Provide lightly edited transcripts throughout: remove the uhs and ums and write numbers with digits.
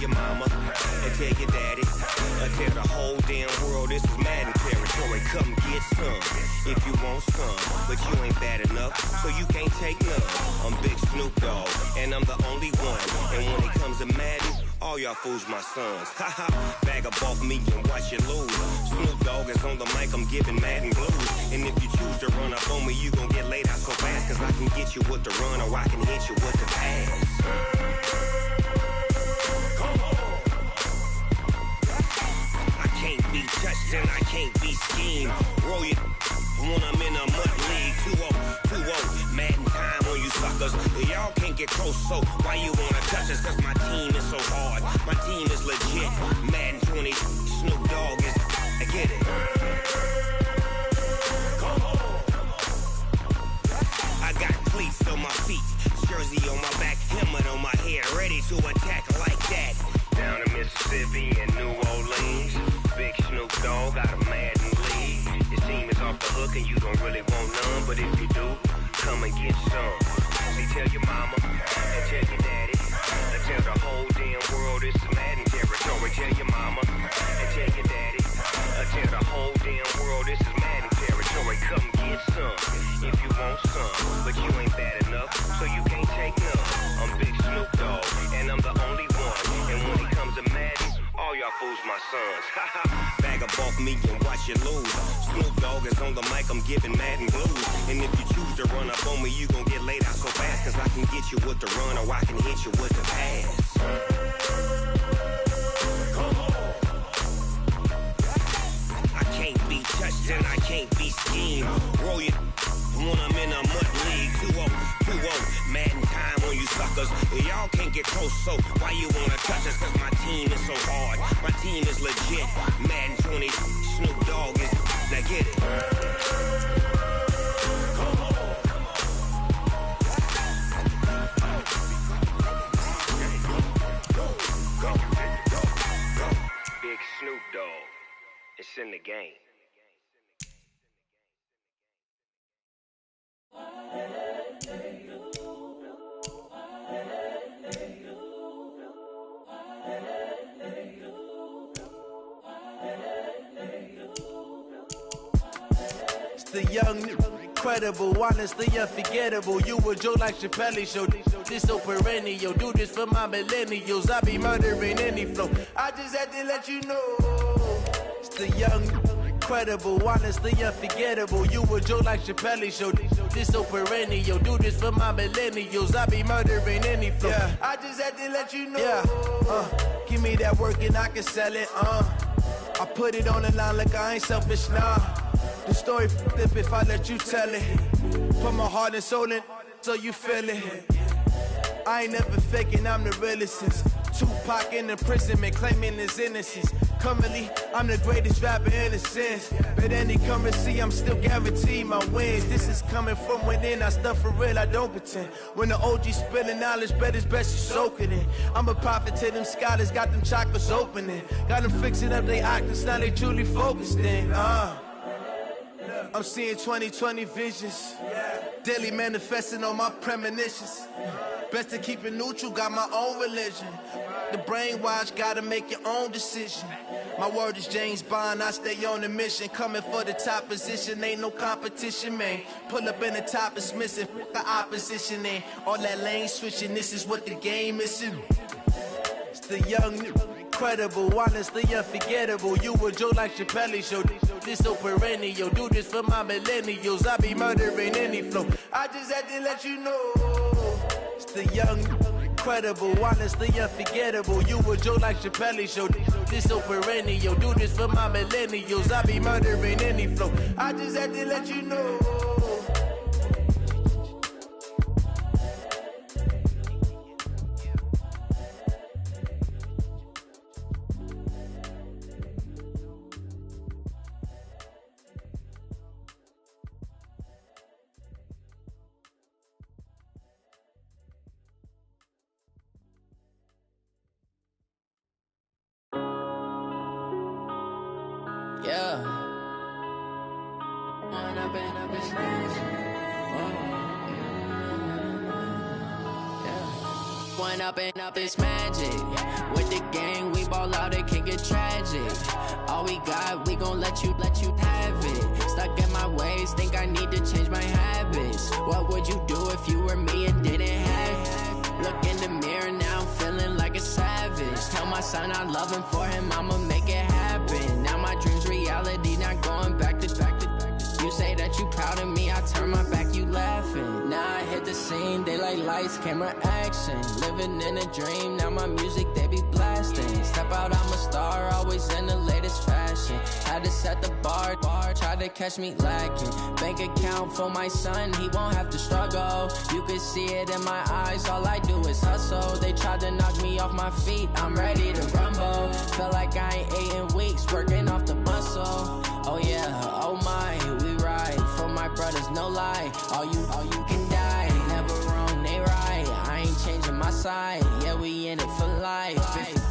your mama and tell your daddy. Tell the whole damn world this is Madden territory. Come get some if you want some, but you ain't bad enough, so you can't take none. I'm Big Snoop Dogg, and I'm the only one. And when it comes to Madden, all y'all fools my sons. Haha, bag up off me and watch you lose. Snoop Dogg is on the mic, I'm giving Madden blues. And if you choose to run up on me, you gon' get laid out so fast, cause I can get you with the run or I can hit you with the pass. Can't be touched and I can't be schemed. Roll it when I'm in a mud league. 2-0, Madden time on you suckers. Y'all can't get close, so why you wanna touch us? Cause my team is so hard, my team is legit. Madden 20, Snoop Dogg is, I get it. I got cleats on my feet, jersey on my back, helmet on my head, ready to attack like that. Down in Mississippi and New Orleans, Big Snoop Dogg got a Madden league. Your team is off the hook and you don't really want none, but if you do, come and get some. See, tell your mama and tell your daddy, and tell the whole damn world it's Madden territory. Tell your mama and tell your daddy, and tell the whole damn world this is Madden territory. Come get some if you want some, but you ain't bad enough, so you can't take none. I'm Big Snoop Dogg, and I'm the only one. And when it comes to Madden, all y'all fools my sons. Bag up off me and watch you lose. Snoop Dogg is on the mic, I'm giving Madden blues. And if you choose to run up on me, you gon' get laid out so fast, cause I can get you with the run or I can hit you with the pass. I can't be touched and I can't be schemed. Roll it when I'm in a mud league. 2-0, Madden time on you suckers. Y'all can't get close, so why you wanna touch us? Cause my team is so hard, my team is legit. Madden 20, Snoop Dogg is, now get it. Big Snoop Dogg, it's in the game. It's the young, incredible, honestly unforgettable. You a Joe like Chappelle show. This so perennial. Do this for my millennials. I be murdering any flow. I just had to let you know. It's the young, incredible, honestly unforgettable. You a Joe like Chappelle show. This so perennial. Do this for my millennials. I be murdering any flow. Yeah. I just had to let you know. Yeah. Give me that work and I can sell it. I put it on the line like I ain't selfish, nah. The story flip if I let you tell it. Put my heart and soul in so you feel it. I ain't never faking, I'm the realest since Tupac in imprisonment, claiming his innocence. Currently, I'm the greatest rapper in a sense. But any currency, I'm still guaranteed my wins. This is coming from within, I stuff for real, I don't pretend. When the OG spilling knowledge, bet it's best you soak it in. I'm a prophet to them scholars, got them chakras opening. Got them fixing up they octaves, now they truly focused in. I'm seeing 2020 visions, daily manifesting on my premonitions. Best to keep it neutral, got my own religion. The brainwash, gotta make your own decision. My word is James Bond, I stay on the mission. Coming for the top position, ain't no competition, man. Pull up in the top, it's missing, the opposition ain't. All that lane switching, this is what the game is. It's the young, incredible, honestly unforgettable. You a Joe like Chappelle show. This so perennial. Do this for my millennials. I be murdering any flow. I just had to let you know. It's the young, incredible, honestly unforgettable. You a Joe like Chappelle show. This so perennial. Do this for my millennials. I be murdering any flow. I just had to let you know. Yeah. one up and up, it's magic. With the gang, we ball out, it can get tragic. All we got, we gon' let you have it. Stuck in my ways, think I need to change my habits. What would you do if you were me and didn't have it? Look in the mirror, now I'm feeling like a savage. Tell my son I love him, for him I'ma make it happen. Now my dream's reality, not going back to. You say that you proud of me, I turn my back, you laughing. Now I hit the scene, they like lights, camera, action. Living in a dream, now my music, they be blasting. Step out, I'm a star, always in the latest fashion. Had to set the bar, try to catch me lacking. Bank account for my son, he won't have to struggle. You can see it in my eyes, all I do is hustle. They tried to knock me off my feet, I'm ready to rumble. Feel like I ain't ate in weeks, working off the muscle. Oh yeah, oh my, we ride for my brothers, no lie. All you can die, never wrong, they right. I ain't changing my side, yeah, we in it for life.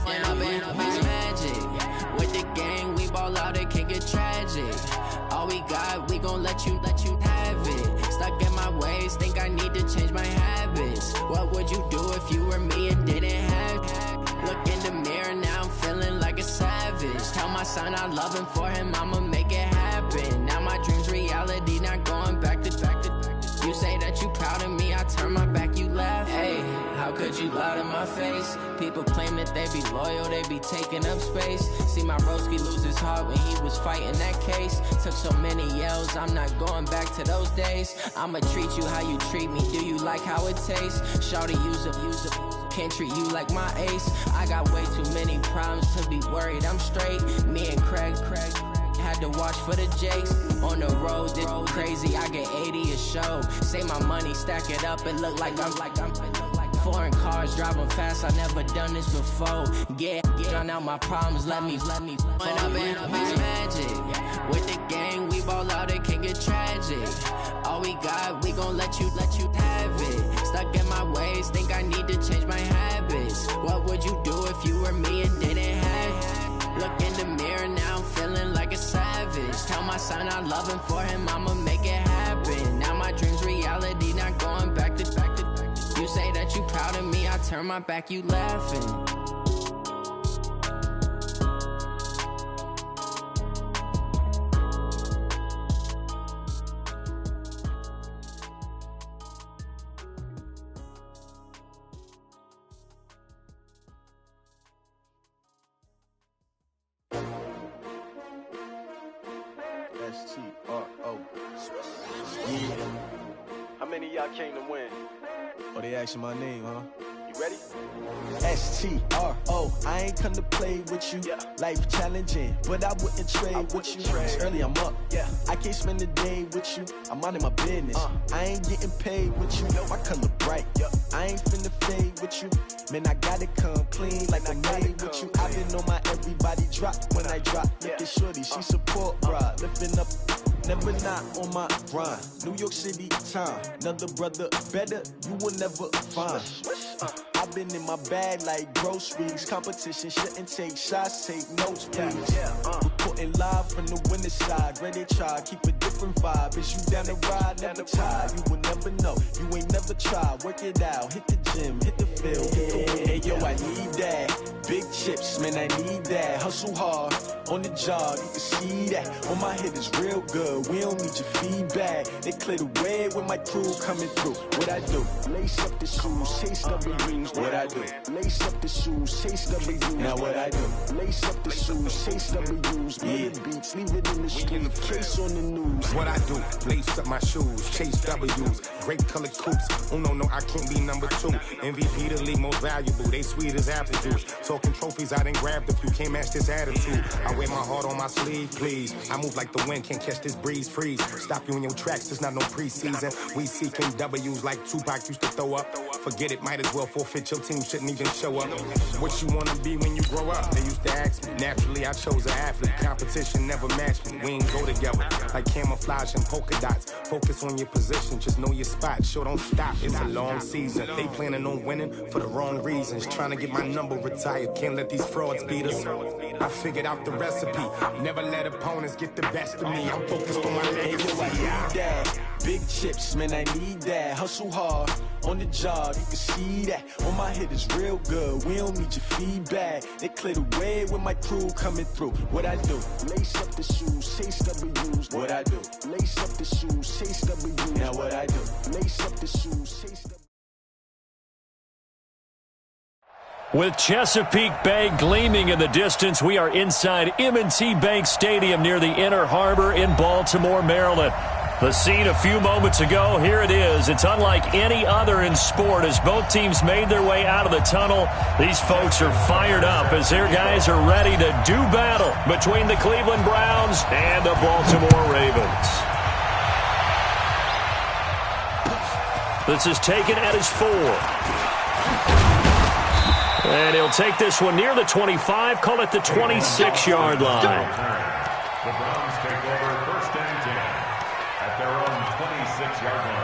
And I've been it's magic. With the gang, we ball out, it can get tragic. All we got, we gon' let you have it. Stuck in my ways, think I need to change my habits. What would you do if you were me and didn't have it? Look in the mirror, now I'm feeling like a savage. Tell my son I love him, for him I'ma make it happen. Now my dream's reality, not going back to. You say that you proud of me, I turn my back, you laugh. Hey, how could you lie to my face? People claim that they be loyal, they be taking up space. See my broski lose his heart when he was fighting that case. Took so many yells, I'm not going back to those days. I'ma treat you how you treat me, do you like how it tastes? Shawty, use it, can't treat you like my ace. I got way too many problems to be worried, I'm straight. Me and Craig had to watch for the Jakes. On the road, this crazy, I get 80 a show. Say my money, stack it up, it look like I'm foreign cars, driving fast, I never done this before. Get drown out my problems, let me When up and up, it's magic. With the gang, we ball out, it can get tragic. All we got, we gon' let you have it. Stuck in my ways, think I need to change my habits. What would you do if you were me and didn't have it? Look in the mirror, now I'm feeling like a savage. Tell my son I love him, for him I'ma make it happen. Now my dream's reality, not going back to. You say that you proud of me, I turn my back, you laughing. CjtheRealist's. Yeah. How many of y'all came to win? Oh, they asking my name, huh? You ready? STRO, I ain't come to play with you. Yeah. Life challenging, but I wouldn't trade with you. It's early, I'm up. Yeah. I can't spend the day with you. I'm minding my business. I ain't getting paid with you. My color bright. Yeah. I ain't finna fade with you. Man, I gotta come clean like I'm made with you. I've been on my everybody drop when I drop. Look at shorty, she support ride. Lifting up, never not on my grind. New York City time, another brother better, you will never find. I've been in my bag like groceries. Competition shouldn't take shots, take notes, please. Reporting live from the winter side. Ready to try, keep a different vibe. Is you down the ride, never tired. You will never know, you ain't never tried. Work it out, hit the gym, hit the field, hit the wind. Hey yo, I need that. Big chips, man, I need that. Hustle hard, on the job, you can see that. On my head is real good, we don't need your feedback. They clear the way with my crew coming through. What I do? Lace up the shoes, chase W's. What I do? Lace up the shoes, chase W's. Now what I do? Lace up the shoes, chase W's. Play the beats, leave it in the street, case on the news. What I do? Lace up my shoes, chase W's. Great colored coops. Oh no, I can't be number 2. MVP the league most valuable. They sweet as apple juice. Talking trophies, I didn't grab the few. Can't match this attitude. I wear my heart on my sleeve, please. I move like the wind, can't catch this breeze, freeze. Stop you in your tracks, there's not no preseason. We seeking W's like Tupac used to throw up. Forget it, might as well forfeit. Your team shouldn't even show up. What you wanna be when you grow up? They used to ask me. Naturally, I chose an athlete. Competition never matched me. We ain't go together like camouflage and polka dots. Focus on your position, just know your spot. Sure, don't stop. It's a long season. They planning on winning for the wrong reasons. Trying to get my number retired. Can't let these frauds beat us. I figured out the recipe. Never let opponents get the best of me. I'm focused on my legacy. Hey, yo, I need that. Big chips, man, I need that. Hustle hard on the job, you can see that. On my head is real good, we don't need your feedback. They clear the way with my crew coming through. What I do? Lace up the shoes, chase W's. What I do? Lace up the shoes, chase W's. Now what I do? Lace up the shoes, chase W's. With Chesapeake Bay gleaming in the distance, we are inside M&T Bank Stadium near the Inner Harbor in Baltimore, Maryland. The scene a few moments ago, here it is. It's unlike any other in sport as both teams made their way out of the tunnel. These folks are fired up as their guys are ready to do battle between the Cleveland Browns and the Baltimore Ravens. This is taken at his 4. And he'll take this one near the 25, call it the 26-yard line. The Browns take over first and 10 at their own 26-yard line.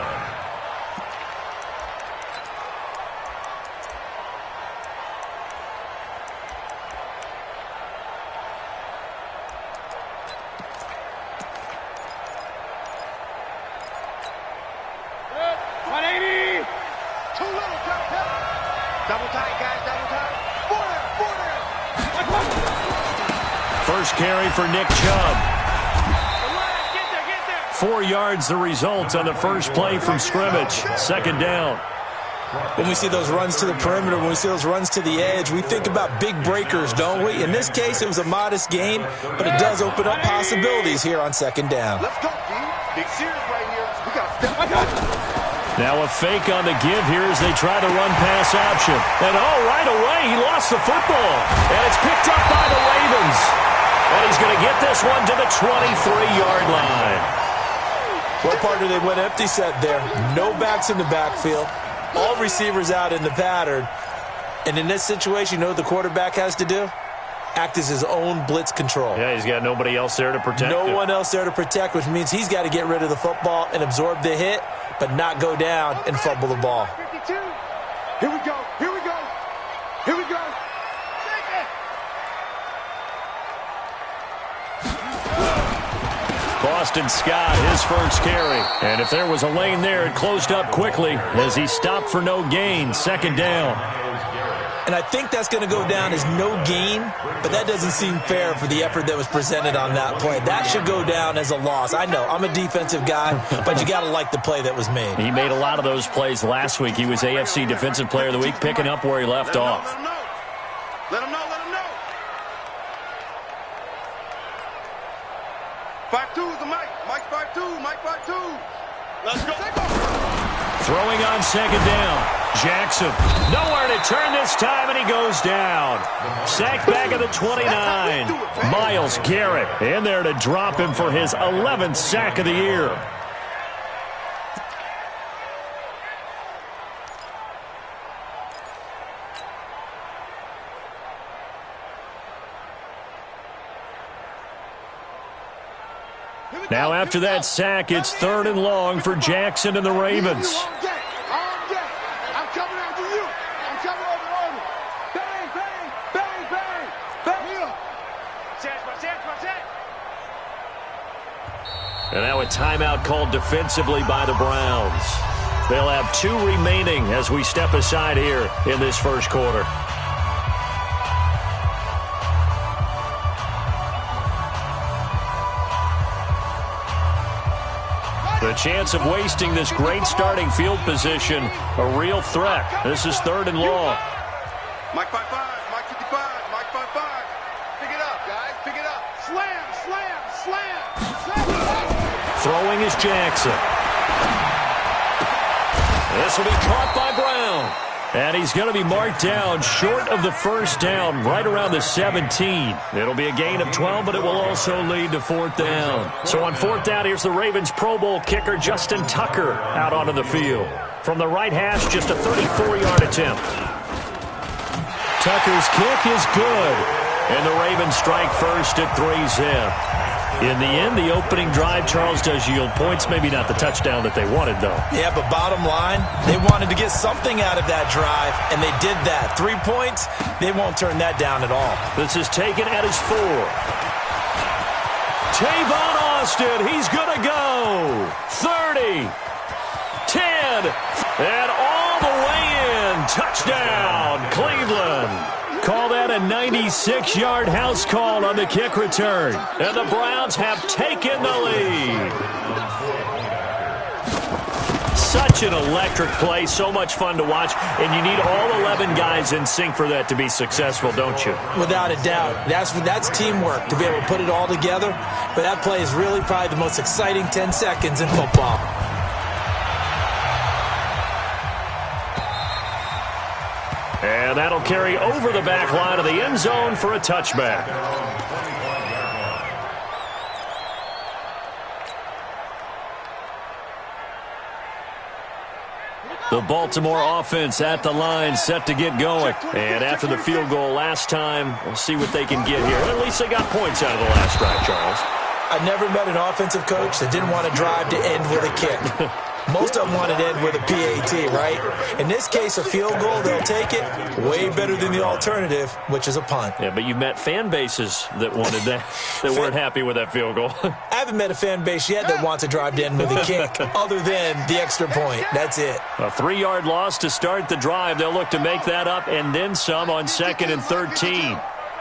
First carry for Nick Chubb. 4 yards the result on the first play from scrimmage. Second down. When we see those runs to the perimeter, when we see those runs to the edge, we think about big breakers, don't we? In this case, it was a modest gain, but it does open up possibilities here on second down. Let's go, D. Big series right here. We got to step. Now a fake on the give here as they try to run pass option. And right away, he lost the football. And it's picked up by the Ravens. And he's going to get this one to the 23-yard line. Well, partner, they went empty set there. No backs in the backfield. All receivers out in the pattern. And in this situation, you know what the quarterback has to do? Act as his own blitz control. Yeah, he's got nobody else there to protect him. No one else there to protect, which means he's got to get rid of the football and absorb the hit, but not go down and fumble the ball. 52. Here we go. Here we go. Here we go. Boston Scott, his first carry. And if there was a lane there, it closed up quickly as he stopped for no gain. Second down. And I think that's going to go down as no gain, but that doesn't seem fair for the effort that was presented on that play. That should go down as a loss. I know, I'm a defensive guy, but you got to like the play that was made. He made a lot of those plays last week. He was AFC Defensive Player of the Week, picking up where he left off. Let him know. 5-2 is the Mike. Mike 5-2. Mike 5-2. Let's go. Throwing on second down. Jackson, nowhere to turn this time, and he goes down. Sacked back at the 29. Myles Garrett in there to drop him for his 11th sack of the year. Now after that sack, it's 3rd and long for Jackson and the Ravens. I'm coming after you. I'm coming over. Bang, bang, bang, bang, bang. Check. And now a timeout called defensively by the Browns. They'll have 2 remaining as we step aside here in this first quarter. The chance of wasting this great starting field position, a real threat. This is 3rd and long. Mike 5-5, Mike 55, Mike 5-5. Pick it up, guys, pick it up. Slam. Throwing is Jackson. This will be caught by Brown. And he's going to be marked down short of the first down, right around the 17. It'll be a gain of 12, but it will also lead to 4th down. So on 4th down, here's the Ravens Pro Bowl kicker Justin Tucker out onto the field. From the right hash, just a 34-yard attempt. Tucker's kick is good. And the Ravens strike first at 3-zip. In the end, the opening drive, Charles, does yield points. Maybe not the touchdown that they wanted, though. Yeah, but bottom line, they wanted to get something out of that drive, and they did that. 3 points, they won't turn that down at all. This is taken at his 4. Tavon Austin, he's going to go. 30, 10, and all the way in. Touchdown, Cleveland. Call that a 96-yard house call on the kick return. And the Browns have taken the lead. Such an electric play, so much fun to watch, and you need all 11 guys in sync for that to be successful, don't you? Without a doubt. That's teamwork, to be able to put it all together. But that play is really probably the most exciting 10 seconds in football. And that'll carry over the back line of the end zone for a touchback. The Baltimore offense at the line, set to get going. And after the field goal last time, we'll see what they can get here. At least they got points out of the last drive, Charles. I never met an offensive coach that didn't want to drive to end with a kick. Most of them want to end with a PAT, right? In this case, a field goal, they'll take it. Way better than the alternative, which is a punt. Yeah, but you met fan bases that wanted that, that weren't happy with that field goal. I haven't met a fan base yet that wants to drive to end with a kick, other than the extra point. That's it. A 3-yard loss to start the drive. They'll look to make that up and then some on 2nd and 13.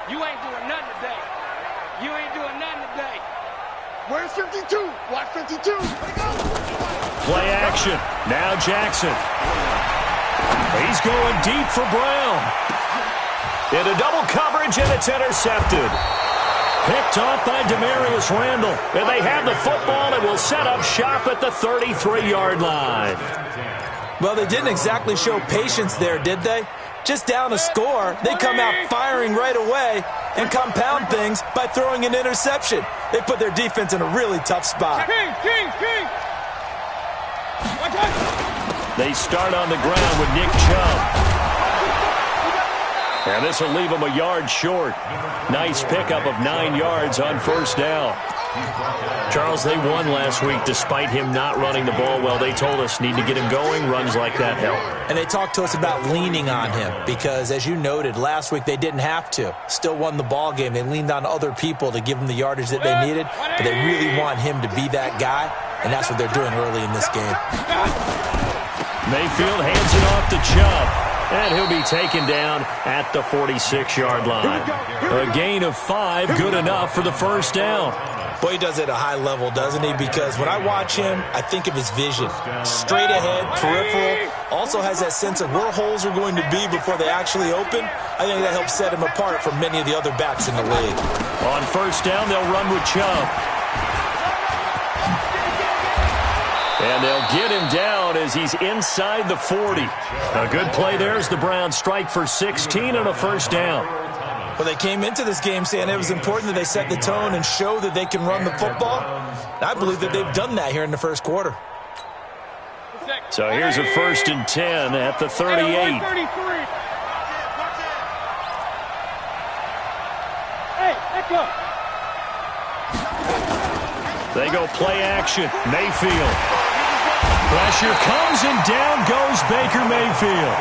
You ain't doing nothing today. You ain't doing nothing today. Where's 52? Watch 52. Let it go. Play action. Now Jackson. He's going deep for Brown. Into double coverage, and it's intercepted. Picked off by Demarius Randall. And they have the football and will set up shop at the 33-yard line. Well, they didn't exactly show patience there, did they? Just down a score, they come out firing right away and compound things by throwing an interception. They put their defense in a really tough spot. King. They start on the ground with Nick Chubb. And this will leave them a yard short. Nice pickup of 9 yards on first down. Charles, they won last week despite him not running the ball well. They told us need to get him going. Runs like that help. And they talked to us about leaning on him because, as you noted, last week they didn't have to. Still won the ball game. They leaned on other people to give them the yardage that they needed, but they really want him to be that guy, and that's what they're doing early in this game. Mayfield hands it off to Chubb. And he'll be taken down at the 46-yard line. A gain of 5, good enough for the first down. Boy, he does it at a high level, doesn't he? Because when I watch him, I think of his vision. Straight ahead, peripheral. Also has that sense of where holes are going to be before they actually open. I think that helps set him apart from many of the other backs in the league. On first down, they'll run with Chubb. And they'll get him down as he's inside the 40. A good play there as the Browns strike for 16 and a first down. Well, they came into this game saying it was important that they set the tone and show that they can run the football. And I believe that they've done that here in the first quarter. So here's a 1st and 10 at the 38. They go play action. Mayfield. Pressure comes and down goes Baker Mayfield.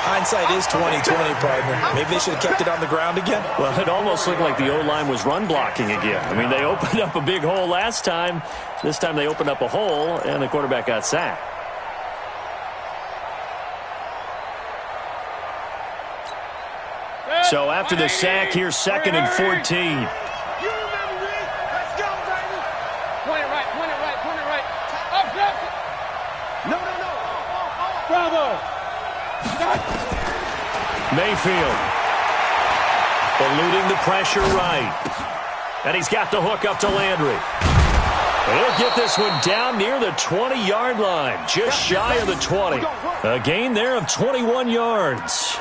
Hindsight is 20/20, partner. Maybe they should have kept it on the ground again. Well, it almost looked like the O-line was run blocking again. I mean, they opened up a big hole last time. This time they opened up a hole, and the quarterback got sacked. So after the sack, here's 2nd and 14. Mayfield eluding the pressure right. And he's got the hook up to Landry. He'll get this one down near the 20-yard line, just shy of the 20. A gain there of 21 yards.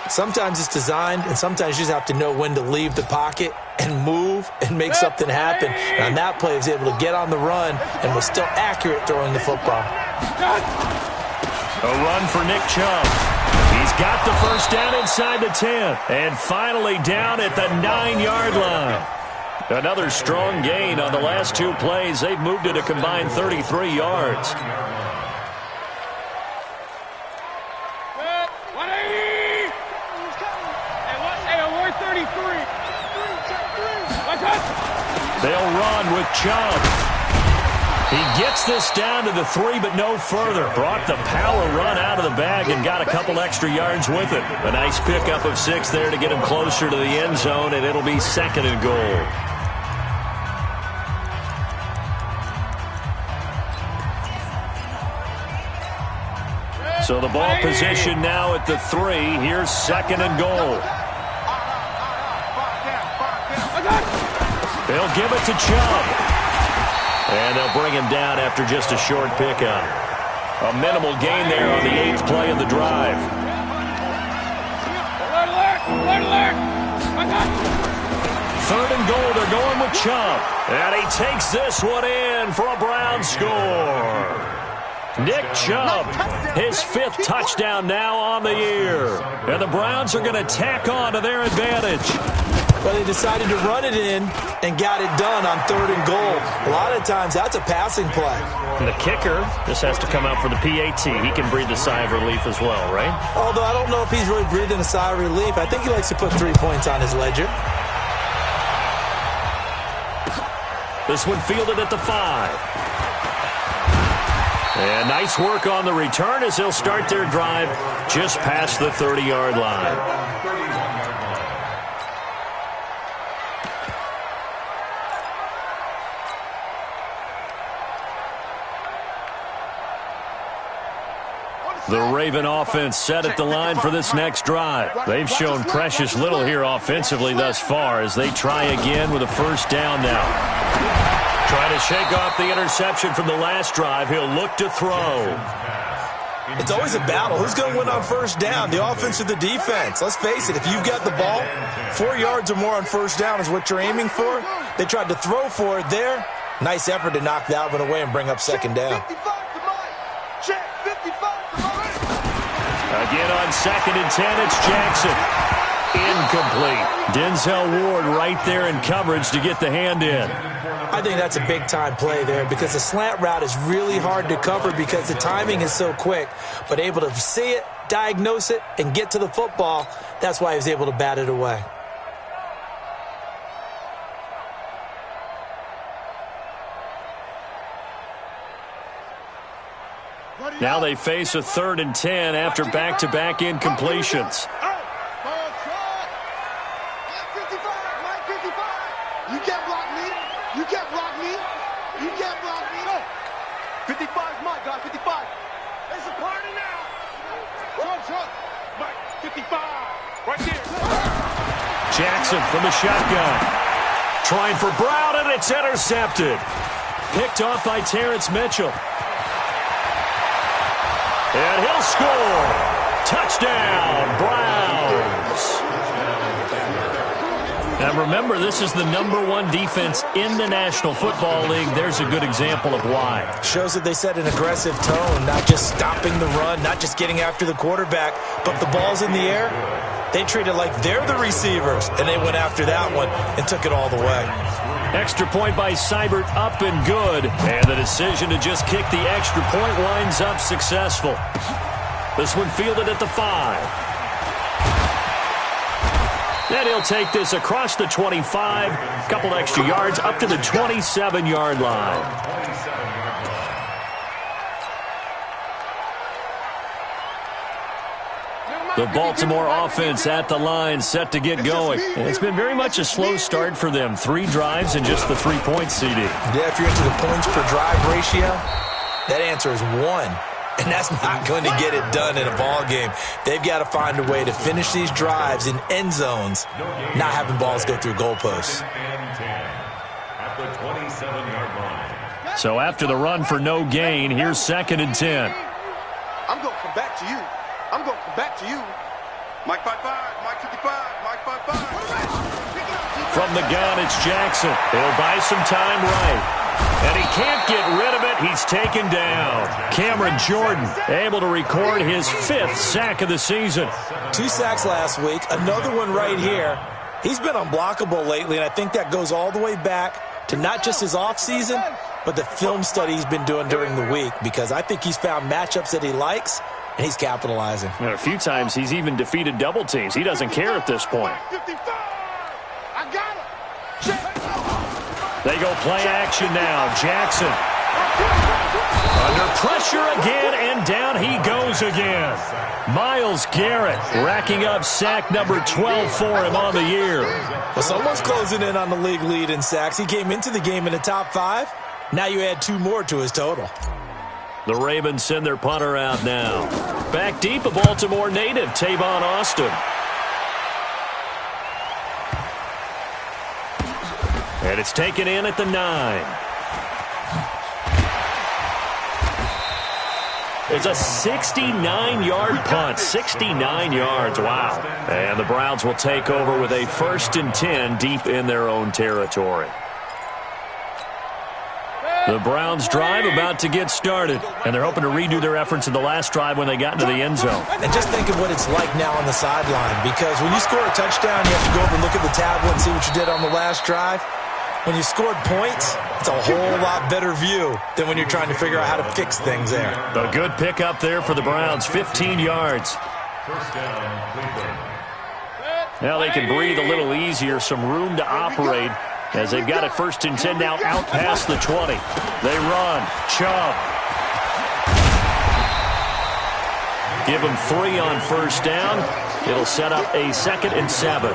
Sometimes it's designed, and sometimes you just have to know when to leave the pocket and move and make something happen. And on that play, he was able to get on the run and was still accurate throwing the football. A run for Nick Chubb. He's got the first down inside the 10. And finally down at the 9-yard line. Another strong gain on the last 2 plays. They've moved it a combined 33 yards. They'll run with Chubb. He gets this down to the 3, but no further. Brought the power run out of the bag and got a couple extra yards with it. A nice pickup of 6 there to get him closer to the end zone, and it'll be 2nd and goal. So the ball position now at the 3. Here's 2nd and goal. They'll give it to Chubb. And they'll bring him down after just a short pickup. A minimal gain there on the 8th play of the drive. Third and goal, they're going with Chubb. And he takes this one in for a Brown score. Nick Chubb, his 5th touchdown now on the year. And the Browns are going to tack on to their advantage. Well, they decided to run it in and got it done on 3rd and goal. A lot of times, that's a passing play. And the kicker, this has to come out for the PAT. He can breathe a sigh of relief as well, right? Although I don't know if he's really breathing a sigh of relief. I think he likes to put 3 points on his ledger. This one fielded at the 5. And nice work on the return as they'll start their drive just past the 30-yard line. The Raven offense set at the line for this next drive. They've shown precious little here offensively thus far as they try again with a 1st down now. Trying to shake off the interception from the last drive. He'll look to throw. It's always a battle. Who's going to win on 1st down, the offense or the defense? Let's face it, if you've got the ball, 4 yards or more on 1st down is what you're aiming for. They tried to throw for it there. Nice effort to knock that one away and bring up 2nd down. Again on 2nd and 10, it's Jackson. Incomplete. Denzel Ward right there in coverage to get the hand in. I think that's a big-time play there because the slant route is really hard to cover because the timing is so quick. But able to see it, diagnose it, and get to the football, that's why he was able to bat it away. Now they face a 3rd and 10 after back-to-back incompletions. You can't block me. You can't block me. You can't block me. 55 is my guy. 55. It's a party now. Truck. Mike, 55. Right there. Jackson from the shotgun. Trying for Brown, and it's intercepted. Picked off by Terrence Mitchell. And he'll score. Touchdown, Browns. Now remember, this is the #1 defense in the National Football League. There's a good example of why. Shows that they set an aggressive tone, not just stopping the run, not just getting after the quarterback, but the ball's in the air. They treat it like they're the receivers, and they went after that one and took it all the way. Extra point by Seibert, up and good. And the decision to just kick the extra point winds up successful. This one fielded at the 5. Then he'll take this across the 25, a couple extra yards up to the 27-yard line. The Baltimore offense at the line, set to get going. And it's been very much a slow start for them. 3 drives and just the 3-point CD. Yeah, if you're into the points per drive ratio, that answer is 1. And that's not going to get it done in a ball game. They've got to find a way to finish these drives in end zones, not having balls go through goalposts. At the 27-yard line. So after the run for no gain, here's 2nd and 10. I'm going to come back to you. I'm going to come back to you. Mike 55, Mike 55, Mike 55. From the gun, it's Jackson. He'll buy some time right. And he can't get rid of it. He's taken down. Cameron Jordan able to record his 5th sack of the season. 2 sacks last week, another one right here. He's been unblockable lately, and I think that goes all the way back to not just his offseason, but the film study he's been doing during the week, because I think he's found matchups that he likes, and he's capitalizing. And a few times he's even defeated double teams. He doesn't care at this point. They go play action now. Jackson under pressure again, and down he goes again. Myles Garrett racking up sack number 12 for him on the year. Well, someone's closing in on the league lead in sacks. He came into the game in the top 5. Now you add 2 more to his total. The Ravens send their punter out now. Back deep, a Baltimore native, Tavon Austin. And it's taken in at the 9. It's a 69-yard punt. 69 yards. Wow. And the Browns will take over with a 1st and 10 deep in their own territory. The Browns drive about to get started, and they're hoping to redo their efforts in the last drive when they got into the end zone. And just think of what it's like now on the sideline, because when you score a touchdown, you have to go over and look at the tablet and see what you did on the last drive. When you scored points, it's a whole lot better view than when you're trying to figure out how to fix things there. A good pickup there for the Browns, 15 yards. Now they can breathe a little easier, some room to operate as they've got it 1st and 10 now out past the 20. They run. Chubb. Give them 3 on 1st down. It'll set up a 2nd and 7.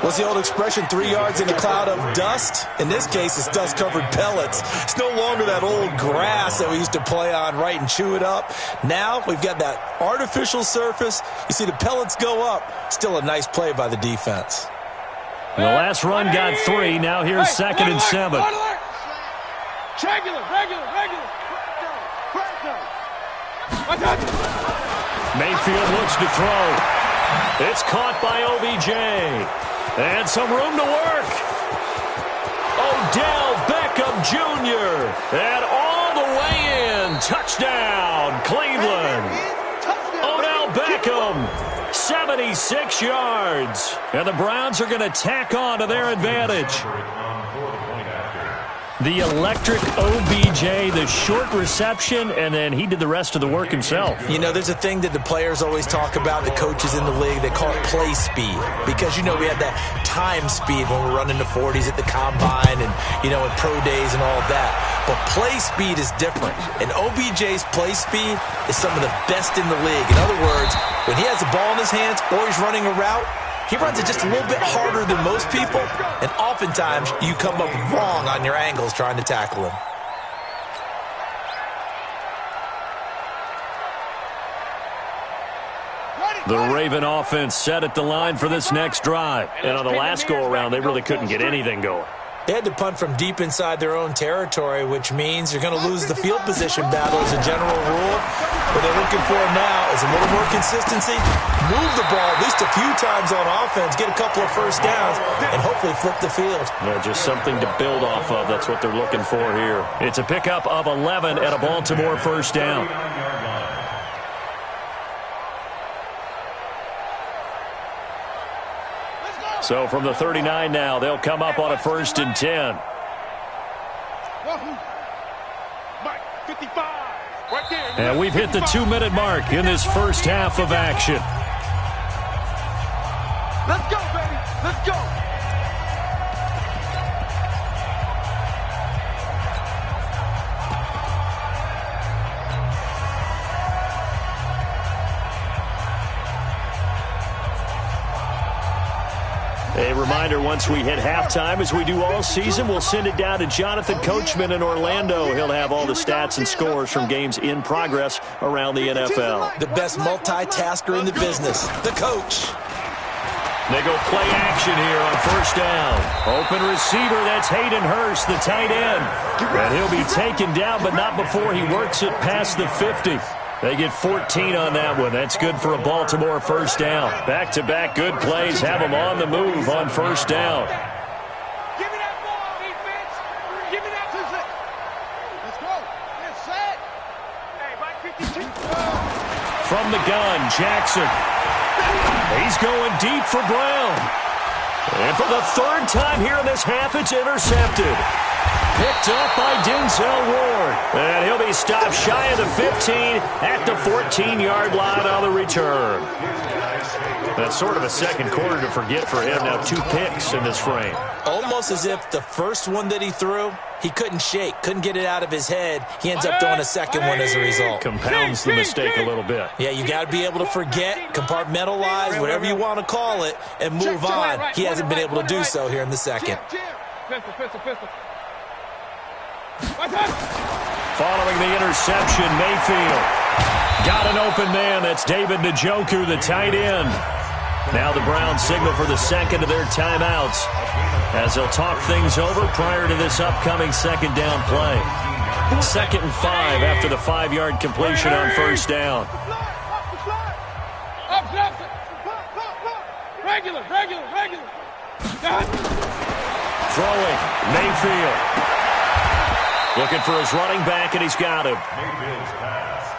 What's the old expression, 3 yards in a cloud of dust? In this case, it's dust-covered pellets. It's no longer that old grass that we used to play on, right, and chew it up. Now we've got that artificial surface. You see the pellets go up. Still a nice play by the defense. The last run got 3. Now here's 2nd and 7. Mayfield looks to throw. It's caught by OBJ. And some room to work. Odell Beckham Jr. And all the way in. Touchdown, Cleveland. Odell Beckham, 76 yards. And the Browns are going to tack on to their advantage. The electric OBJ, the short reception, and then he did the rest of the work himself. You know, there's a thing that the players always talk about, the coaches in the league, they call it play speed. Because, you know, we have that time speed when we're running the 40s at the combine and, you know, in pro days and all of that. But play speed is different. And OBJ's play speed is some of the best in the league. In other words, when he has the ball in his hands or he's running a route, he runs it just a little bit harder than most people, and oftentimes you come up wrong on your angles trying to tackle him. The Raven offense set at the line for this next drive. And on the last go-around, they really couldn't get anything going. They had to punt from deep inside their own territory, which means you're going to lose the field position battle as a general rule. What they're looking for now is a little more consistency, move the ball at least a few times on offense, get a couple of 1st downs, and hopefully flip the field. Yeah, just something to build off of. That's what they're looking for here. It's a pickup of 11 at a Baltimore 1st down. So from the 39 now, they'll come up on a 1st and 10. And we've hit the 2-minute mark in this first half of action. Let's go, baby. Let's go. A reminder, once we hit halftime, as we do all season, we'll send it down to Jonathan Coachman in Orlando. He'll have all the stats and scores from games in progress around the NFL. The best multitasker in the business, the coach. They go play action here on 1st down. Open receiver, that's Hayden Hurst, the tight end. And he'll be taken down, but not before he works it past the 50. They get 14 on that one. That's good for a Baltimore 1st down. Back-to-back good plays have them on the move on 1st down. Give me that ball, defense. Give me that position. Let's go. Get set. Hey, by 52. From the gun, Jackson. He's going deep for Brown. And for the 3rd time here in this half, it's intercepted. Picked up by Denzel Ward. And he'll be stopped shy of the 15 at the 14-yard line on the return. That's sort of a second quarter to forget for him. Now 2 picks in this frame. Almost as if the first one that he threw, he couldn't shake, couldn't get it out of his head. He ends up throwing a second one as a result. Compounds the mistake a little bit. Yeah, you got to be able to forget, compartmentalize, whatever you want to call it, and move on. He hasn't been able to do so here in the second. Pistol. Following the interception, Mayfield got an open man. That's David Njoku, the tight end. Now the Browns signal for the second of their timeouts as they'll talk things over prior to this upcoming second down play. 2nd and 5 after the 5-yard completion on first down. Regular. Throwing, Mayfield. Looking for his running back, and he's got him. Mayfield's pass.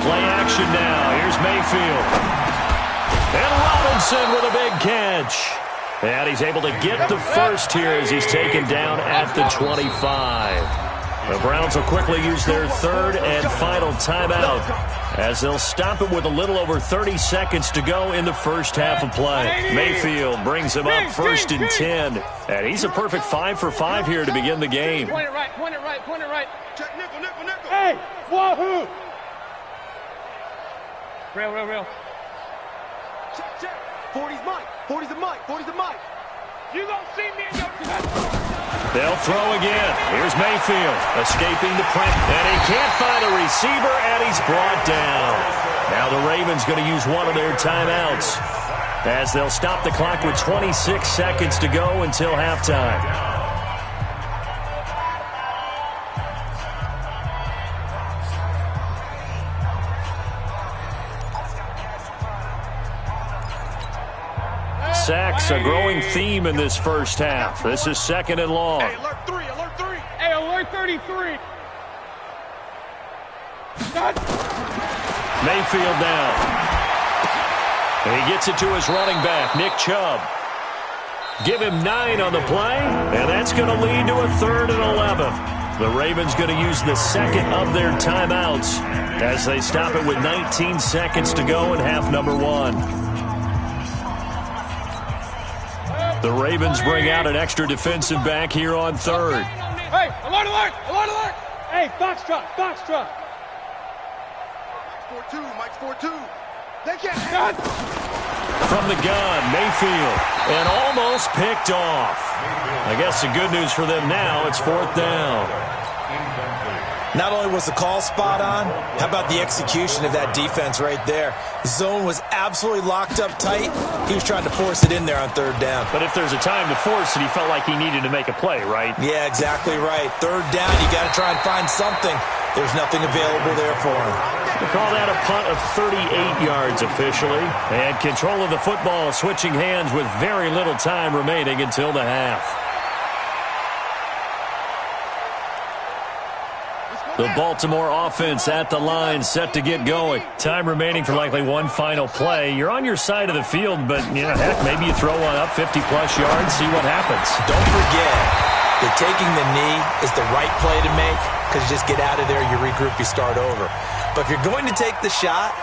Play action now. Here's Mayfield. And Robinson with a big catch. And he's able to get the first here as he's taken down at the 25. The Browns will quickly use their 3rd and final timeout as they'll stop it with a little over 30 seconds to go in the first half of play. Mayfield brings him up 1st and 10. And he's a perfect 5 for 5 here to begin the game. Point it right. Check nickel. Hey, wahoo! Real. Check. 40's Mike. You gonna see me in your... They'll throw again. Here's Mayfield escaping the pressure. And he can't find a receiver, and he's brought down. Now the Ravens going to use one of their timeouts as they'll stop the clock with 26 seconds to go until halftime. Sacks, a growing theme in this first half. This is 2nd and long. Hey, alert 3. Hey, alert 33. Mayfield down. And he gets it to his running back, Nick Chubb. Give him 9 on the play, and that's going to lead to a 3rd and 11. The Ravens going to use the second of their timeouts as they stop it with 19 seconds to go in half number 1. The Ravens bring out an extra defensive back here on 3rd. Hey, alert! Hey, Foxtrot. Mike's 4-2. They can't. From the gun, Mayfield, and almost picked off. I guess the good news for them now, it's 4th down. Not only was the call spot on, how about the execution of that defense right there? The zone was absolutely locked up tight. He was trying to force it in there on 3rd down. But if there's a time to force it, he felt like he needed to make a play, right? Yeah, exactly right. 3rd down, you got to try and find something. There's nothing available there for him. We'll call that a punt of 38 yards officially. And control of the football switching hands with very little time remaining until the half. The Baltimore offense at the line, set to get going. Time remaining for likely one final play. You're on your side of the field, but, heck, maybe you throw one up 50-plus yards, see what happens. Don't forget that taking the knee is the right play to make because you just get out of there, you regroup, you start over. But if you're going to take the shot,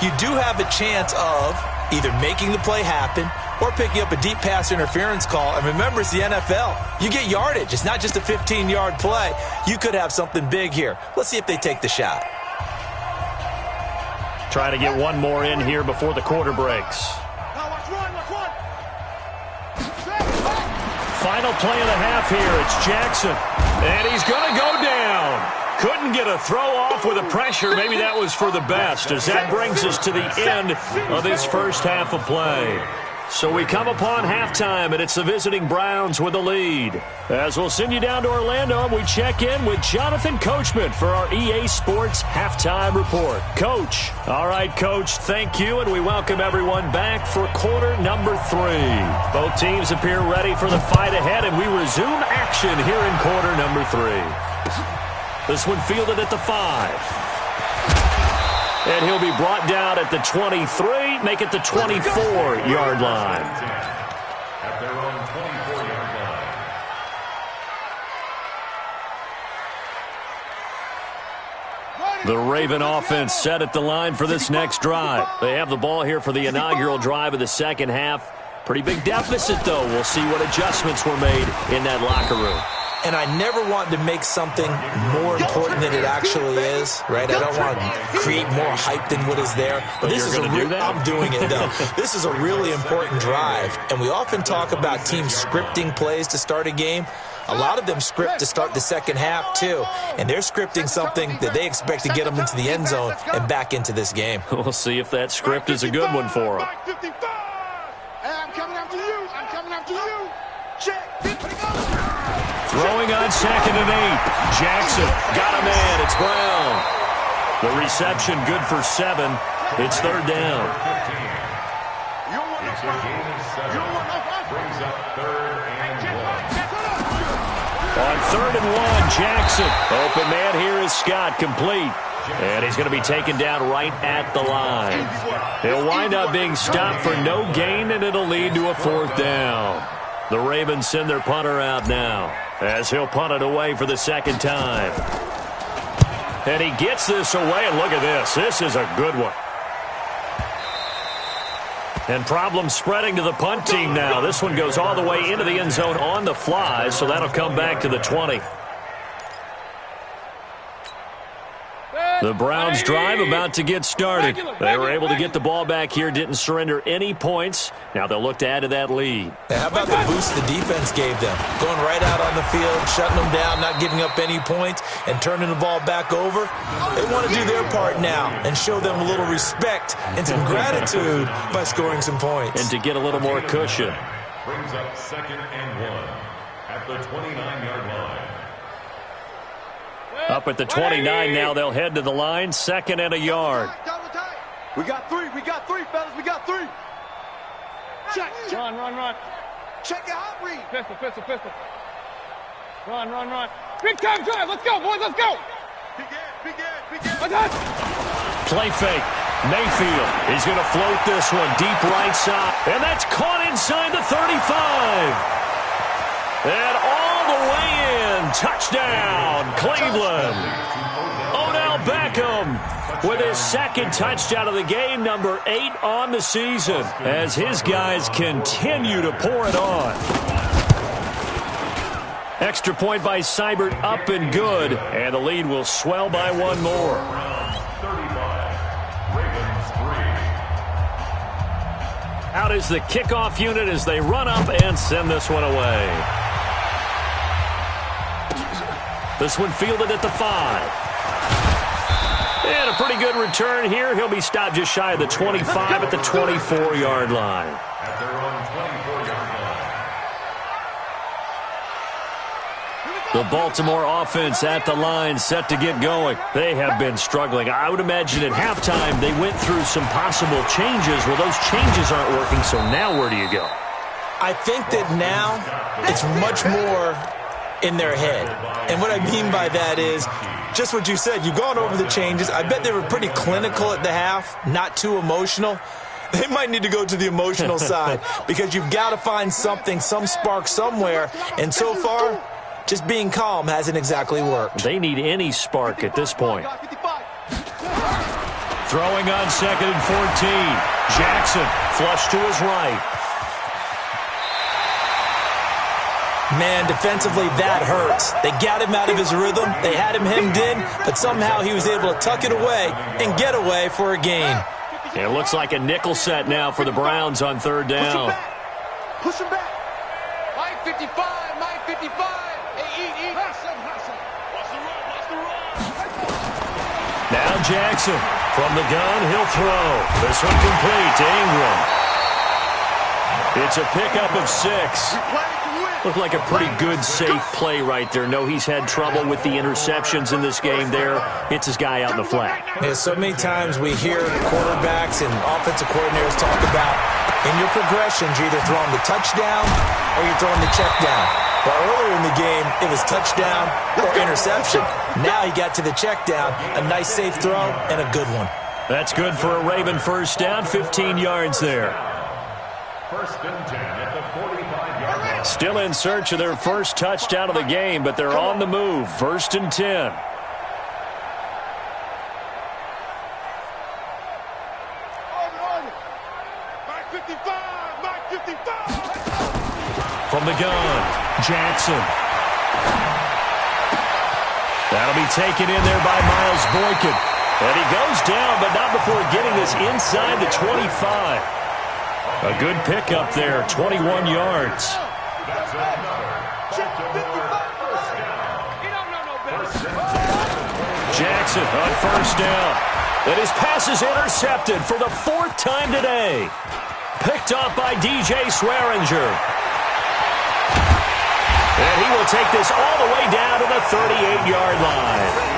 you do have a chance of either making the play happen or picking up a deep pass interference call. And remember, it's the NFL. You get yardage. It's not just a 15-yard play. You could have something big here. Let's see if they take the shot. Try to get one more in here before the quarter breaks. Final play of the half here. It's Jackson. And he's going to go down. Couldn't get a throw off with the pressure. Maybe that was for the best, as that brings us to the end of this first half of play. So we come upon halftime, and it's the visiting Browns with the lead. As we'll send you down to Orlando, and we check in with Jonathan Coachman for our EA Sports Halftime Report. Coach. All right, Coach, thank you, and we welcome everyone back for quarter number 3. Both teams appear ready for the fight ahead, and we resume action here in quarter number 3. This one fielded at the 5. And he'll be brought down at the 23, make it the 24-yard line. At their own 24-yard line. The Raven offense set at the line for this next drive. They have the ball here for the inaugural drive of the second half. Pretty big deficit, though. We'll see what adjustments were made in that locker room. And I never want to make something more important than it actually is, right? I don't want to create more hype than what is there. But this is I'm doing it, though. This is a really important drive. And we often talk about teams scripting plays to start a game. A lot of them script to start the second half, too. And they're scripting something that they expect to get them into the end zone and back into this game. We'll see if that script is a good one for them. I'm coming after you. I'm coming after you. Check. Throwing on 2nd and 8. Jackson got a man. It's Brown. The reception good for 7. It's 3rd down. Brings up 3rd and 1. On 3rd and 1, Jackson. Open man here is Scott, complete. And he's going to be taken down right at the line. He'll wind up being stopped for no gain, and it'll lead to a 4th down. The Ravens send their punter out now, as he'll punt it away for the second time. And he gets this away, and look at this. This is a good one. And problems spreading to the punt team now. This one goes all the way into the end zone on the fly, so that'll come back to the 20. The Browns drive about to get started. They were able to get the ball back here, didn't surrender any points. Now they'll look to add to that lead. Now, how about the boost the defense gave them? Going right out on the field, shutting them down, not giving up any points, and turning the ball back over. They want to do their part now and show them a little respect and some gratitude by scoring some points. And to get a little more cushion. Brings up 2nd and 1 at the 29-yard line. Up at the 29 now, they'll head to the line, 2nd and a yard. We got 3, fellas, we got 3. Check. Run. Check your hot read. Pistol. Run. Big time drive, let's go, boys, let's go. Big Ed. Play fake. Mayfield is going to float this one deep right side. And that's caught inside the 35. And all the way in. Touchdown, Cleveland. Odell Beckham with his 2nd touchdown of the game, number 8 on the season, as his guys continue to pour it on. Extra point by Seibert, up and good, and the lead will swell by 1 more. 35, Ravens 3. Out is the kickoff unit as they run up and send this one away. This one fielded at the 5. And a pretty good return here. He'll be stopped just shy of the 25 at the 24-yard line. At their own 24-yard line. The Baltimore offense at the line, set to get going. They have been struggling. I would imagine at halftime they went through some possible changes. Well, those changes aren't working, so now where do you go? I think that now it's much more in their head. And what I mean by that is just what you said. You've gone over the changes. I bet they were pretty clinical at the half, not too emotional. They might need to go to the emotional side because you've got to find something, some spark somewhere. And so far, just being calm hasn't exactly worked. They need any spark at this point. Throwing on 2nd and 14. Jackson flush to his right. Man, defensively, that hurts. They got him out of his rhythm. They had him hemmed in, but somehow he was able to tuck it away and get away for a gain. It looks like a nickel set now for the Browns on 3rd down. Push him back. Mike 55. Hey, eat. Hustle. Watch the run. Now Jackson from the gun, he'll throw. This one complete to Ingram. It's a pickup of 6. Looked like a pretty good, safe play right there. No, he's had trouble with the interceptions in this game there. Hits his guy out in the flat. Yeah, so many times we hear quarterbacks and offensive coordinators talk about in your progressions, you're either throwing the touchdown or you're throwing the check down. But earlier in the game, it was touchdown or interception. Now he got to the check down, a nice safe throw, and a good one. That's good for a Raven first down, 15 yards there. First and 10 at the 45-yard line. Still in search of their first touchdown of the game, but they're on the move. First and 10. From the gun, Jackson. That'll be taken in there by Miles Boykin. And he goes down, but not before getting this inside the 25. A good pickup there, 21 yards. That's another Jackson on first down. And his pass is intercepted for the 4th time today. Picked off by DJ Swearinger. And he will take this all the way down to the 38-yard line.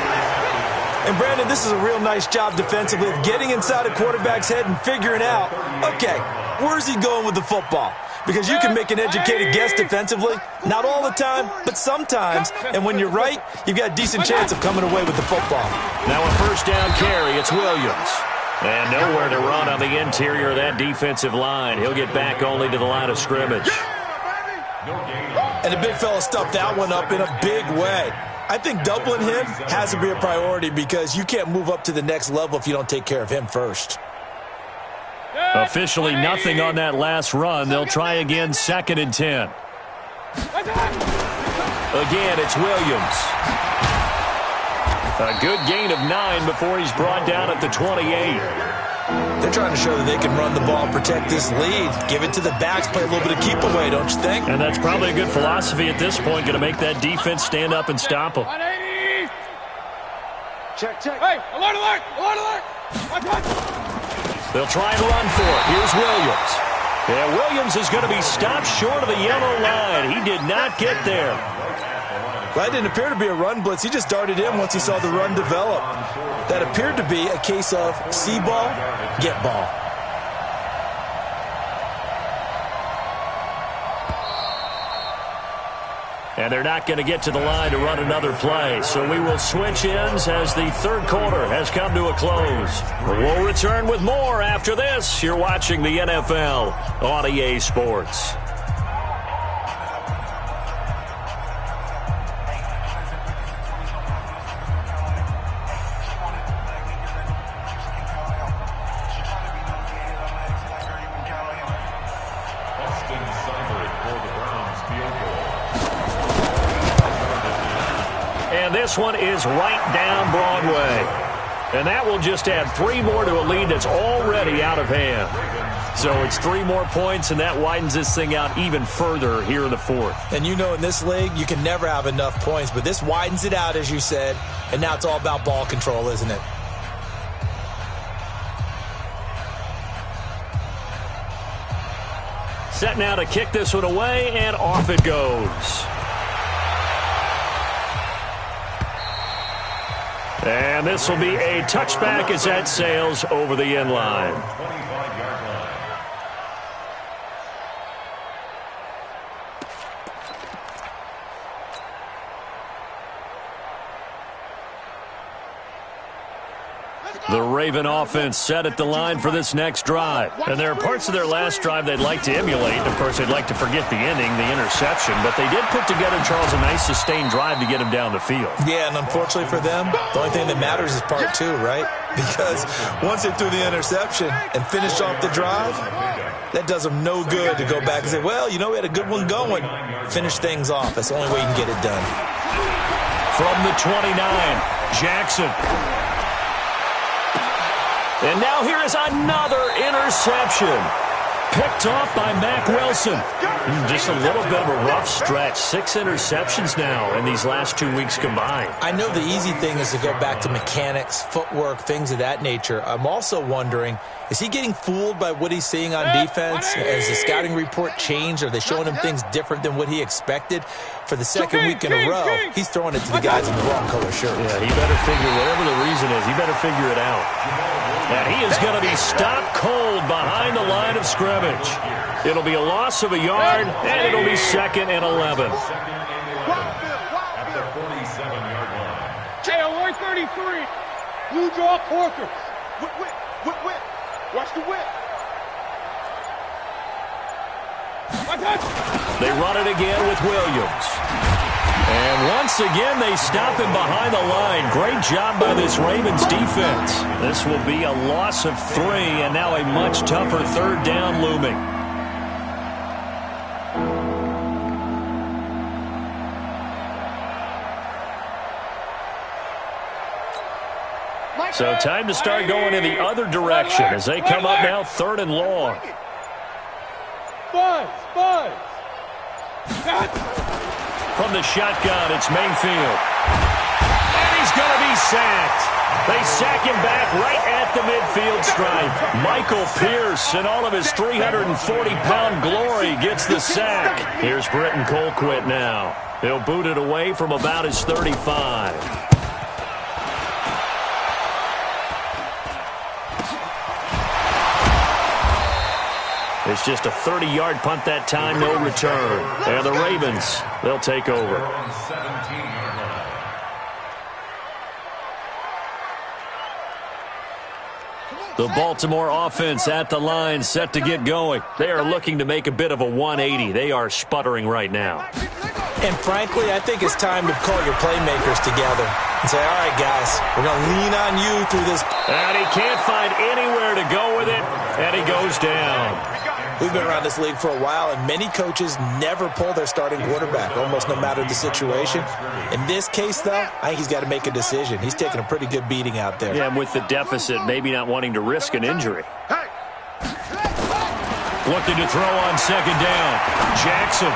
And, Brandon, this is a real nice job defensively of getting inside a quarterback's head and figuring out, okay, where's he going with the football? Because you can make an educated guess defensively, not all the time, but sometimes. And when you're right, you've got a decent chance of coming away with the football. Now a first down carry, it's Williams. And nowhere to run on the interior of that defensive line. He'll get back only to the line of scrimmage. And the big fella stuffed that one up in a big way. I think doubling him has to be a priority because you can't move up to the next level if you don't take care of him first. Officially nothing on that last run. They'll try again, 2nd and 10. Again, it's Williams. A good gain of 9 before he's brought down at the 28. They're trying to show that they can run the ball and protect this lead. Give it to the backs, play a little bit of keep away, don't you think? And that's probably a good philosophy at this point, going to make that defense stand up and stop them. Check. Hey, alert, alert, alert, alert. Watch. They'll try and run for it. Here's Williams. Yeah, Williams is going to be stopped short of the yellow line. He did not get there. Well, that didn't appear to be a run blitz. He just darted in once he saw the run develop. That appeared to be a case of see ball, get ball. And they're not going to get to the line to run another play. So we will switch ends as the 3rd quarter has come to a close. We'll return with more after this. You're watching the NFL on EA Sports. And this one is right down Broadway. And that will just add 3 more to a lead that's already out of hand. So it's 3 more points, and that widens this thing out even further here in the 4th. And you know in this league, you can never have enough points, but this widens it out, as you said, and now it's all about ball control, isn't it? Set now to kick this one away, and off it goes. And this will be a touchback as that sails over the end line. 25-yard line. The Raven offense set at the line for this next drive. And there are parts of their last drive they'd like to emulate. Of course, they'd like to forget the ending, the interception. But they did put together, Charles, a nice sustained drive to get him down the field. Yeah, and unfortunately for them, the only thing that matters is part 2, right? Because once they threw the interception and finished off the drive, that does them no good to go back and say, well, you know, we had a good one going. Finish things off. That's the only way you can get it done. From the 29, Jackson. And now here is another interception. Picked off by Mack Wilson. Just a little bit of a rough stretch. 6 interceptions now in these last 2 weeks combined. I know the easy thing is to go back to mechanics, footwork, things of that nature. I'm also wondering, is he getting fooled by what he's seeing on defense? Has the scouting report changed? Are they showing him things different than what he expected? For the 2nd week in a row, he's throwing it to the guys in the wrong color shirts. Yeah, he better figure, whatever the reason is, he better figure it out. And he is going to be stopped cold behind the line of scrimmage. It'll be a loss of a yard, and it'll be 2nd and 11. At the 47-yard line. Hey, alert 33. Blue draw Corker. Whip, whip, whip, whip. Watch the whip. They run it again with Williams. And once again, they stop him behind the line. Great job by this Ravens defense. This will be a loss of 3, and now a much tougher third down looming. So time to start going in the other direction as they come up now 3rd and long. Buzz. From the shotgun, it's Mayfield. And he's going to be sacked. They sack him back right at the midfield stripe. Michael Pierce, in all of his 340-pound glory, gets the sack. Here's Britton Colquitt now. He'll boot it away from about his 35. It's just a 30-yard punt that time, no return. And the Ravens, they'll take over. The Baltimore offense at the line, set to get going. They are looking to make a bit of a 180. They are sputtering right now. And frankly, I think it's time to call your playmakers together and say, all right, guys, we're going to lean on you through this. And he can't find anywhere to go with it, and he goes down. We've been around this league for a while, and many coaches never pull their starting quarterback, almost no matter the situation. In this case, though, I think he's got to make a decision. He's taking a pretty good beating out there. Yeah, and with the deficit, maybe not wanting to risk an injury. Looking to throw on 2nd down. Jackson.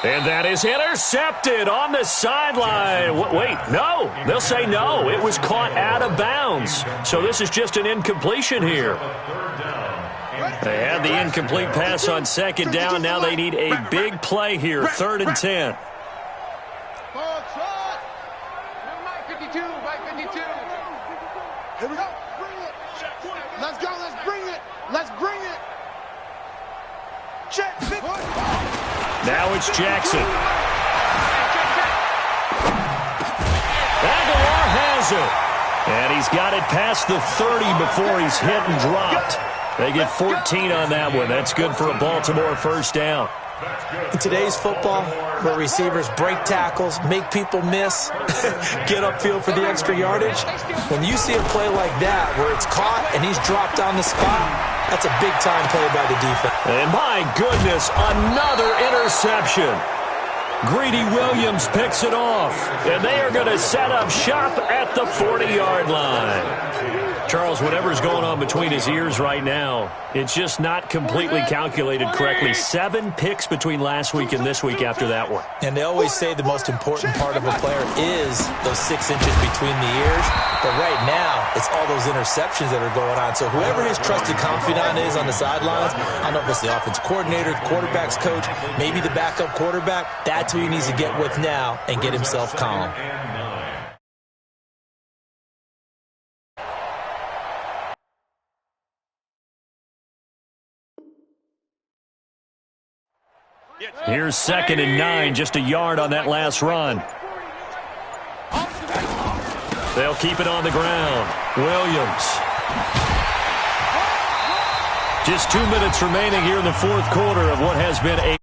And that is intercepted on the sideline. Wait, no. They'll say no. It was caught out of bounds. So this is just an incompletion here. They had the incomplete pass on 2nd down. Now they need a big play here, 3rd and 10. Mike 52. Here we go. Bring it. Let's go. Let's bring it. Let's bring it. Check. Now it's Jackson. Aguilar has it. And he's got it past the 30 before he's hit and dropped. They get 14 on that one. That's good for a Baltimore 1st down. In today's football, where receivers break tackles, make people miss, get upfield for the extra yardage, when you see a play like that where it's caught and he's dropped on the spot, that's a big-time play by the defense. And my goodness, another interception. Greedy Williams picks it off, and they are going to set up shop at the 40-yard line. Charles, whatever's going on between his ears right now, it's just not completely calculated correctly. 7 picks between last week and this week after that one. And they always say the most important part of a player is those 6 inches between the ears. But right now, it's all those interceptions that are going on. So whoever his trusted confidant is on the sidelines, I don't know if it's the offense coordinator, the quarterback's coach, maybe the backup quarterback, that's who he needs to get with now and get himself calm. Here's 2nd and 9, just a yard on that last run. They'll keep it on the ground. Williams. Just 2 minutes remaining here in the 4th quarter of what has been a